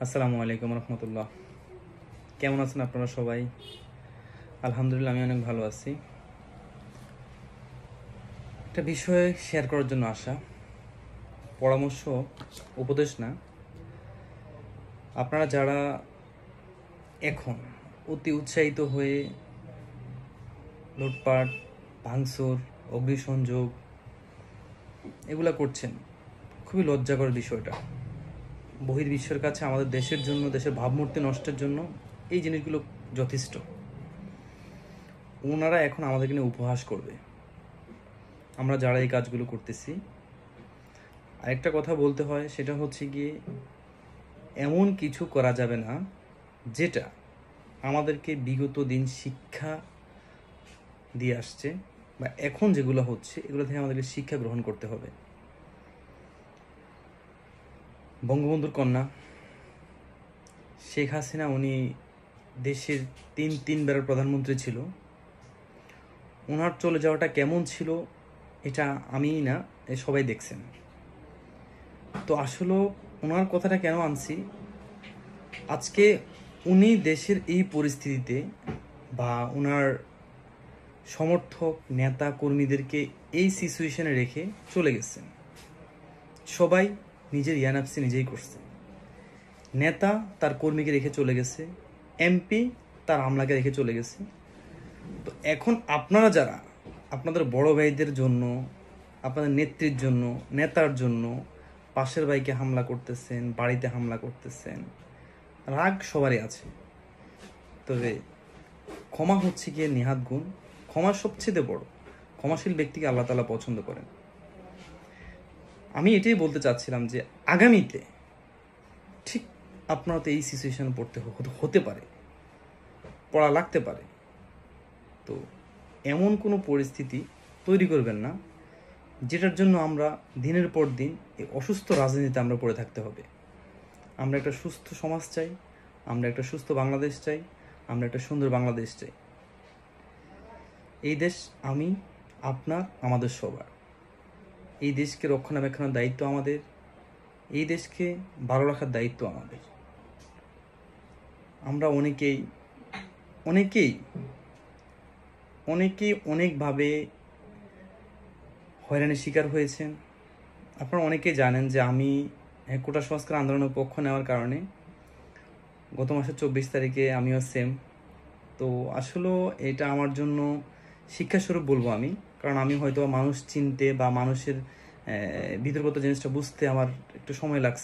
আসসালামু আলাইকুম রহমতুল্লাহ। কেমন আছেন আপনারা সবাই? আলহামদুলিল্লাহ, আমি অনেক ভালো আছি। একটা বিষয় শেয়ার করার জন্য আসা, পরামর্শ, উপদেশ না। আপনারা যারা এখন অতি উৎসাহিত হয়ে লুটপাট, ভাঙচুর, অগ্নিসংযোগ এগুলা করছেন, খুবই লজ্জাকর বিষয়টা। বহির্বিশ্বের কাছে আমাদের দেশের জন্য, দেশের ভাবমূর্তি নষ্টের জন্য এই জিনিসগুলো যথেষ্ট। ওনারা এখন আমাদেরকে নিয়ে উপহাস করবে, আমরা যারা এই কাজগুলো করতেছি। আরেকটা কথা বলতে হয়, সেটা হচ্ছে গিয়ে এমন কিছু করা যাবে না যেটা আমাদেরকে বিগত দিন শিক্ষা দিয়ে আসছে, বা এখন যেগুলো হচ্ছে এগুলো থেকে আমাদেরকে শিক্ষা গ্রহণ করতে হবে। বঙ্গবন্ধুর কন্যা শেখ হাসিনা, উনি দেশের তিনবারের প্রধানমন্ত্রী ছিল। ওনার চলে যাওয়াটা কেমন ছিল এটা আমি না, সবাই দেখছেন। তো আসলে ওনার কথাটা কেন আনছি, আজকে উনি দেশের এই পরিস্থিতিতে বা ওনার সমর্থক নেতা কর্মীদেরকে এই সিচুয়েশনে রেখে চলে গেছেন। সবাই নিজের ইয়ানাপসি নিজেই করছে। নেতা তার কর্মীকে রেখে চলে গেছে, এমপি তার আমলাকে রেখে চলে গেছে। তো এখন আপনারা যারা আপনাদের বড় ভাইদের জন্য, আপনাদের নেত্রীর জন্য, নেতার জন্য পাশের ভাইকে হামলা করতেছেন, বাড়িতে হামলা করতেছেন, রাগ সবারই আছে। তবে ক্ষমা হচ্ছে গিয়ে নেহাত গুণ। ক্ষমা সবচেয়ে বড়। ক্ষমাশীল ব্যক্তিকে আল্লাহ তাআলা পছন্দ করেন। আমি এটাই বলতে চাচ্ছিলাম যে আগামীতে ঠিক আপনারা তো এই সিচুয়েশনে পড়তে হতে পারে, পড়া লাগতে পারে। তো এমন কোনো পরিস্থিতি তৈরি করবেন না যেটার জন্য আমরা দিনের পর দিন এই অসুস্থ রাজনীতিতে আমরা পড়ে থাকতে হবে। আমরা একটা সুস্থ সমাজ চাই, আমরা একটা সুস্থ বাংলাদেশ চাই, আমরা একটা সুন্দর বাংলাদেশ চাই। এই দেশ আমি, আপনার, আমাদের সবার। এই দেশকে রক্ষণাবেক্ষণের দায়িত্ব আমাদের, এই দেশকে ভালো রাখার দায়িত্ব আমাদের। আমরা অনেকেই অনেকেই অনেকেই অনেকভাবে হয়রানির শিকার হয়েছেন। আপনারা অনেকেই জানেন যে আমি কোটা সংস্কার আন্দোলনের পক্ষ নেওয়ার কারণে গত মাসের 24 তারিখে আমিও সেম। তো আসলে এটা আমার জন্য শিক্ষাস্বরূপ বলবো আমি, কারণ আমি হয়তো মানুষ চিনতে বা মানুষের ভিতরগত জিনিসটা বুঝতে আমার একটু সময় লাগছে।